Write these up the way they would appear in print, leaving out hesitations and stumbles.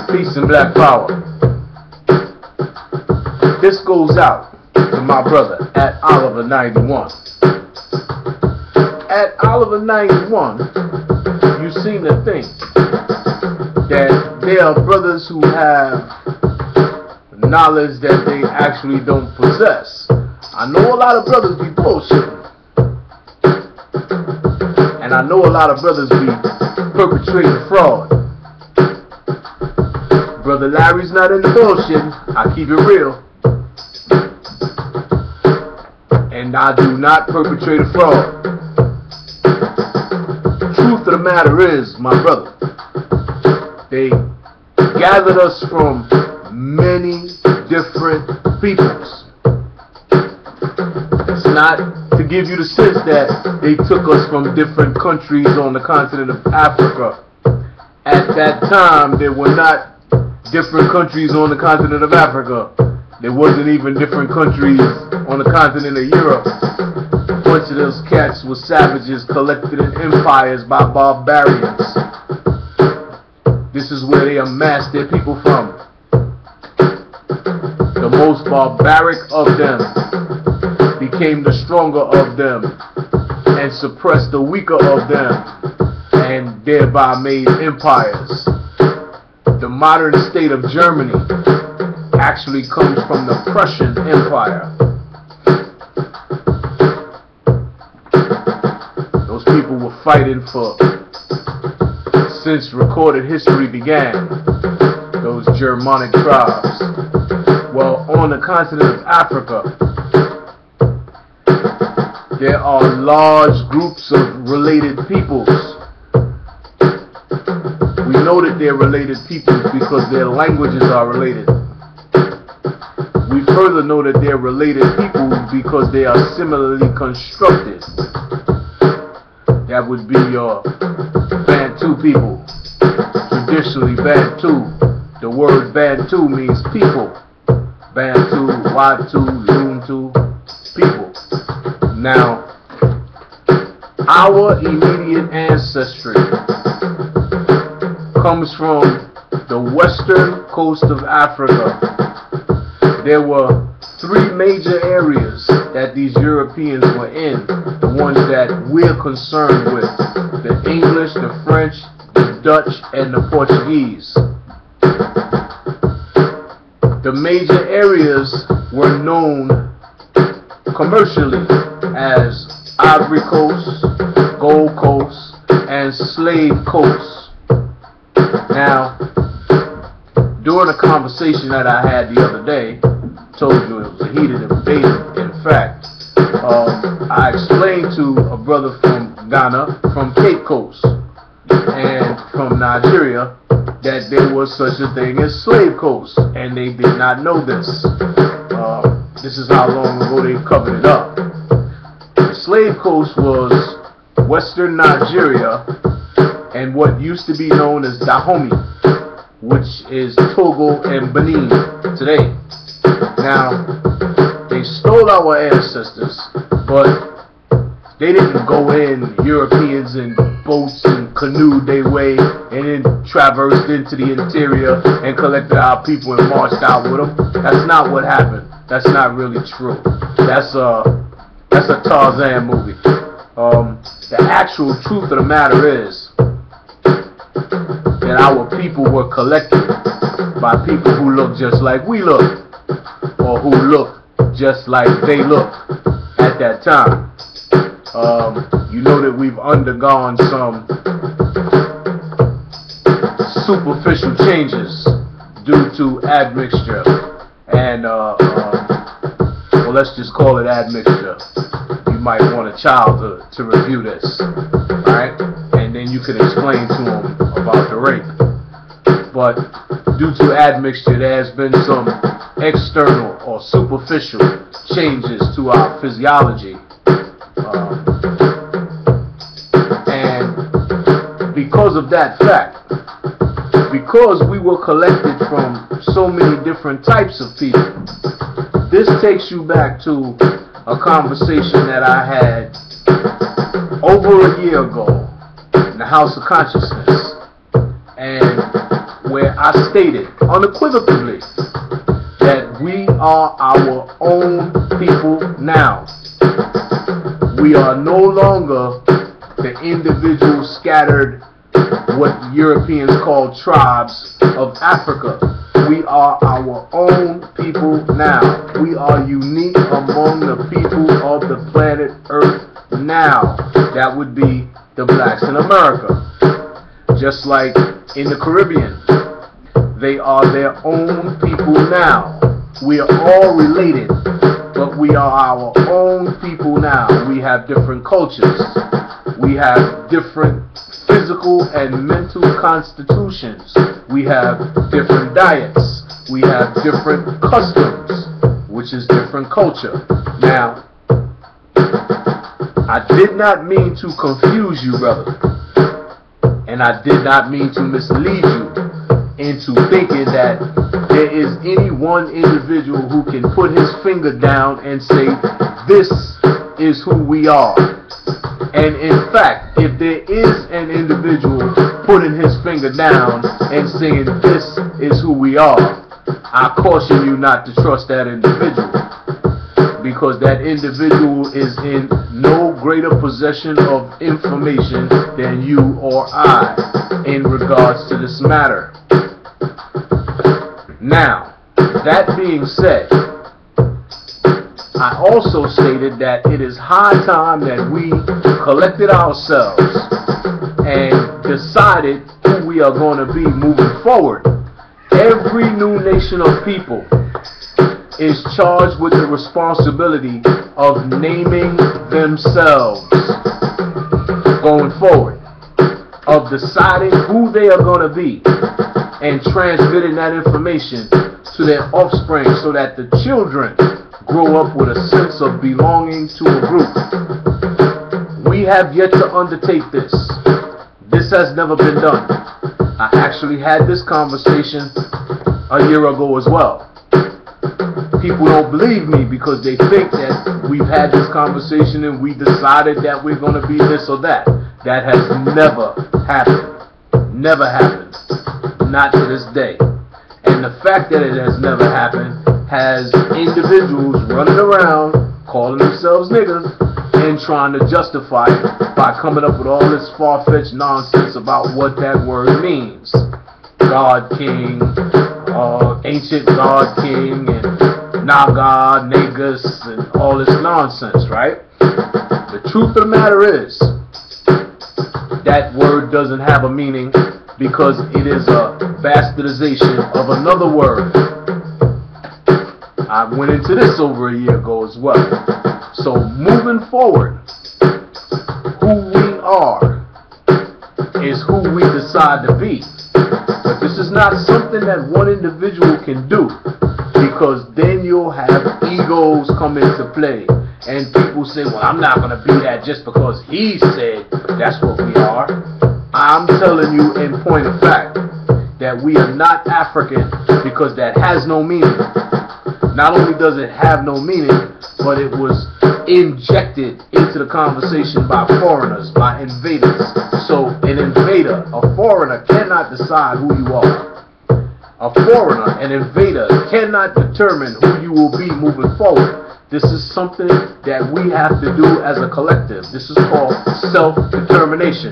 Peace and black power. This goes out to my brother Atolliver91. Atolliver91, you seem to think that there are brothers who have knowledge that they actually don't possess. I know a lot of brothers be bullshitting, and I know a lot of brothers be perpetrating fraud. Brother Larry's not into bullshitting. I keep it real. And I do not perpetrate a fraud. Truth of the matter is, my brother, they gathered us from many different peoples. It's not to give you the sense that they took us from different countries on the continent of Africa. At that time, there were not different countries on the continent of Africa. There wasn't even different countries on the continent of Europe. A bunch of those cats were savages collected in empires by barbarians. This is where they amassed their people from. The most barbaric of them became the stronger of them and suppressed the weaker of them and thereby made empires. The modern state of Germany actually comes from the Prussian Empire. Those people were fighting since recorded history began, those Germanic tribes. Well, on the continent of Africa, there are large groups of related peoples. We know that they're related peoples because their languages are related. We further know that they're related people because they are similarly constructed. That would be your Bantu people. Traditionally, Bantu. The word Bantu means people. Bantu, Watu, Luntu, people. Now, our immediate ancestry comes from the western coast of Africa. There were three major areas that these Europeans were in, the ones that we're concerned with: the English, the French, the Dutch, and the Portuguese. The major areas were known commercially as Ivory Coast, Gold Coast, and Slave Coast. Now, during a conversation that I had the other day, told you it was a heated debate. In fact, I explained to a brother from Ghana, from Cape Coast, and from Nigeria, that there was such a thing as Slave Coast, and they did not know this. This is how long ago they covered it up. The Slave Coast was western Nigeria and what used to be known as Dahomey, which is Togo and Benin today. Now, they stole our ancestors, but they didn't go in, Europeans in boats and canoed their way and then traversed into the interior and collected our people and marched out with them. That's not what happened. That's not really true. That's a Tarzan movie. The actual truth of the matter is that our people were collected by people who look just like we look, or who look just like they look at that time. You know that we've undergone some superficial changes due to admixture, and well, let's just call it admixture. You might want a child to review this, alright? And then you can explain to them about the rape. But due to admixture, there has been some external or superficial changes to our physiology. And because of that fact, because we were collected from so many different types of people, this takes you back to a conversation that I had over a year ago in the House of Consciousness, and where I stated unequivocally that we are our own people now. We are no longer the individuals scattered, what Europeans call tribes of Africa. We are our own people now. We are unique among the people of the planet Earth now. That would be the blacks in America. Just like in the Caribbean, they are their own people now. We are all related, but we are our own people now. We have different cultures. We have different physical and mental constitutions. We have different diets. We have different customs, which is different culture. Now, I did not mean to confuse you, brother. And I did not mean to mislead you into thinking that there is any one individual who can put his finger down and say, this is who we are. And in fact, if there is an individual putting his finger down and saying, this is who we are, I caution you not to trust that individual. Because that individual is in no greater possession of information than you or I in regards to this matter. Now, that being said, I also stated that it is high time that we collected ourselves and decided who we are going to be moving forward. Every new nation of people is charged with the responsibility of naming themselves going forward, of deciding who they are going to be and transmitting that information to their offspring so that the children grow up with a sense of belonging to a group. We have yet to undertake this. This has never been done. I actually had this conversation a year ago as well. People don't believe me because they think that we've had this conversation and we decided that we're going to be this or that. That has never happened. Never happened. Not to this day. And the fact that it has never happened has individuals running around calling themselves niggas and trying to justify it by coming up with all this far-fetched nonsense about what that word means. God King, ancient God King, and now God, niggas, and all this nonsense, right? The truth of the matter is, that word doesn't have a meaning because it is a bastardization of another word. I went into this over a year ago as well. So moving forward, who we are is who we decide to be. But this is not something that one individual can do, because then you'll have egos come into play. And people say, well, I'm not going to be that just because he said that's what we are. I'm telling you in point of fact that we are not African because that has no meaning. Not only does it have no meaning, but it was injected into the conversation by foreigners, by invaders. So an invader, a foreigner, cannot decide who you are. A foreigner, an invader, cannot determine who you will be moving forward. This is something that we have to do as a collective. This is called self-determination,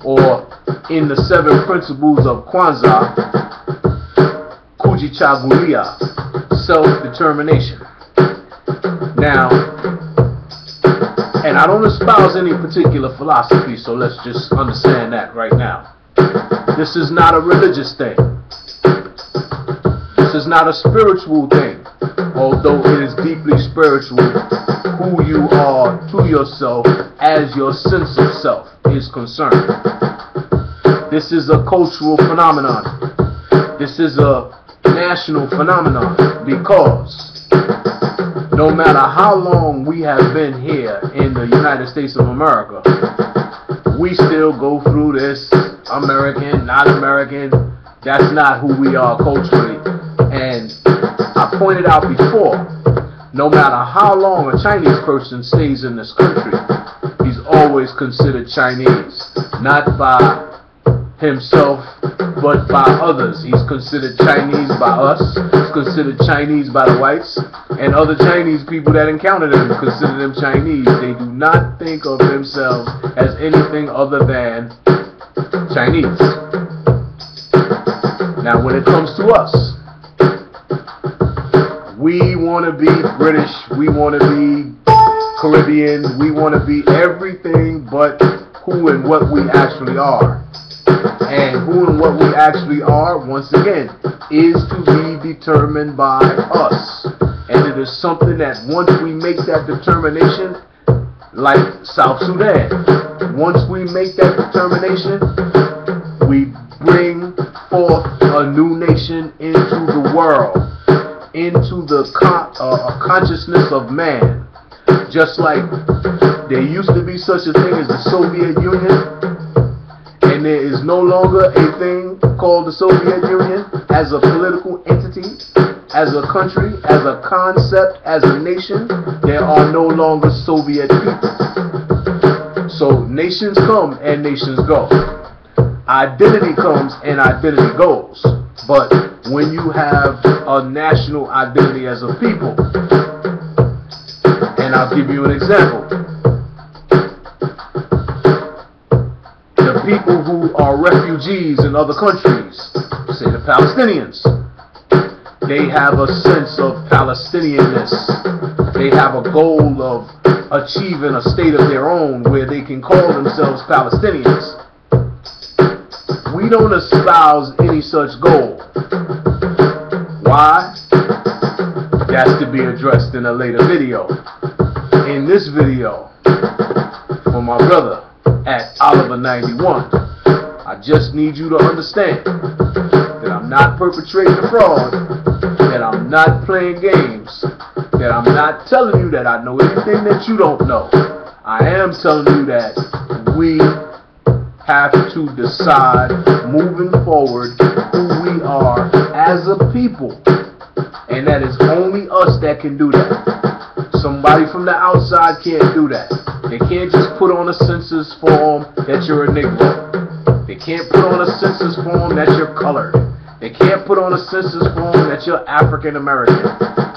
or in the 7 principles of Kwanzaa, kujichagulia, self-determination. Now, and I don't espouse any particular philosophy, so let's just understand that right now. This is not a religious thing. This is not a spiritual thing, although it is deeply spiritual who you are to yourself as your sense of self is concerned. This is a cultural phenomenon. This is a national phenomenon, because no matter how long we have been here in the United States of America, we still go through this American, not American. That's not who we are culturally. And I pointed out before, no matter how long a Chinese person stays in this country, he's always considered Chinese, not by himself, but by others. He's considered Chinese by us. He's considered Chinese by the whites. And other Chinese people that encounter them consider them Chinese. They do not think of themselves as anything other than Chinese. Now when it comes to us, we want to be British, we want to be Caribbean, we want to be everything but who and what we actually are. And who and what we actually are, once again, is to be determined by us. And it is something that once we make that determination, like South Sudan, once we make that determination, we bring forth a new nation into the world, into the consciousness of man. Just like there used to be such a thing as the Soviet Union, and there is no longer a thing called the Soviet Union as a political entity, as a country, as a concept, as a nation. There are no longer Soviet people. So nations come and nations go. Identity comes and identity goes. But when you have a national identity as a people, and I'll give you an example. The people who are refugees in other countries, say the Palestinians, they have a sense of Palestinianness. They have a goal of achieving a state of their own where they can call themselves Palestinians. We don't espouse any such goal. Why? That's to be addressed in a later video. In this video, for my brother Atolliver91, I just need you to understand that I'm not perpetrating a fraud, that I'm not playing games, that I'm not telling you that I know anything that you don't know. I am telling you that we have to decide moving forward who we are as a people, and that is only us that can do that. Somebody from the outside can't do that. They can't just put on a census form that you're a Negro. They can't put on a census form that you're colored. They can't put on a census form that you're African American,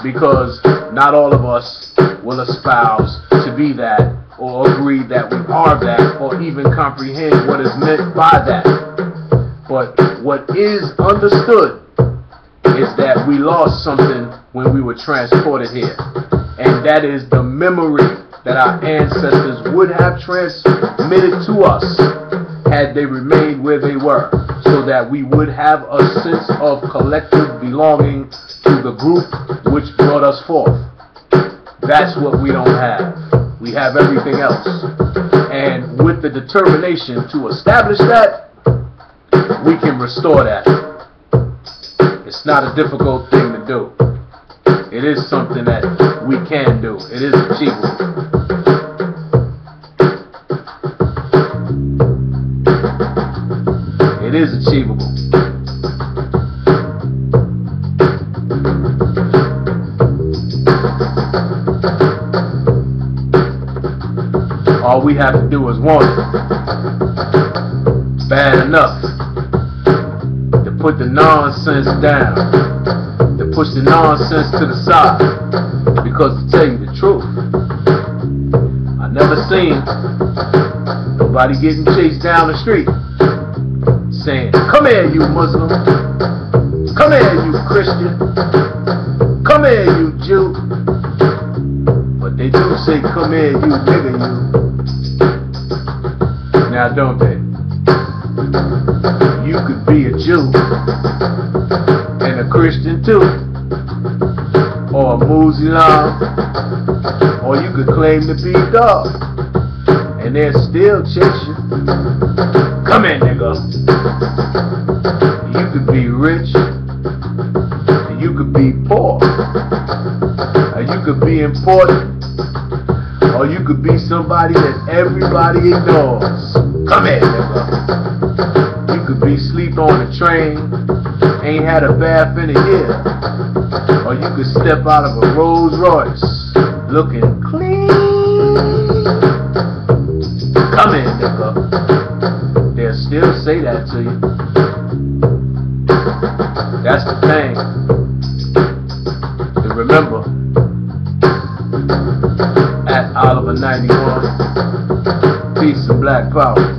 because not all of us will espouse to be that, or agree that we are that, or even comprehend what is meant by that. But what is understood is that we lost something when we were transported here, and that is the memory that our ancestors would have transmitted to us had they remained where they were, so that we would have a sense of collective belonging to the group which brought us forth. That's what we don't have. We have everything else. And with the determination to establish that, we can restore that. It's not a difficult thing to do. It is something that we can do. It is achievable. It is achievable. All we have to do is want it bad enough to put the nonsense down, to push the nonsense to the side. Because to tell you the truth, I never seen nobody getting chased down the street saying, "Come here, you Muslim. Come here, you Christian. Come here, you Jew." But they do say, "Come here, you nigga, you." Now, don't they? You could be a Jew and a Christian too, or a Muslim, or you could claim to be God, and they'll still chase you. Come here, nigga. You could be rich, and you could be poor, or you could be important, or you could be somebody that everybody ignores. Come here, nigga. You could be asleep on a train, ain't had a bath in a year, or you could step out of a Rolls Royce looking clean. Come here, nigga. They'll still say that to you. That's the thing. And remember, at Atolliver91, peace and black power.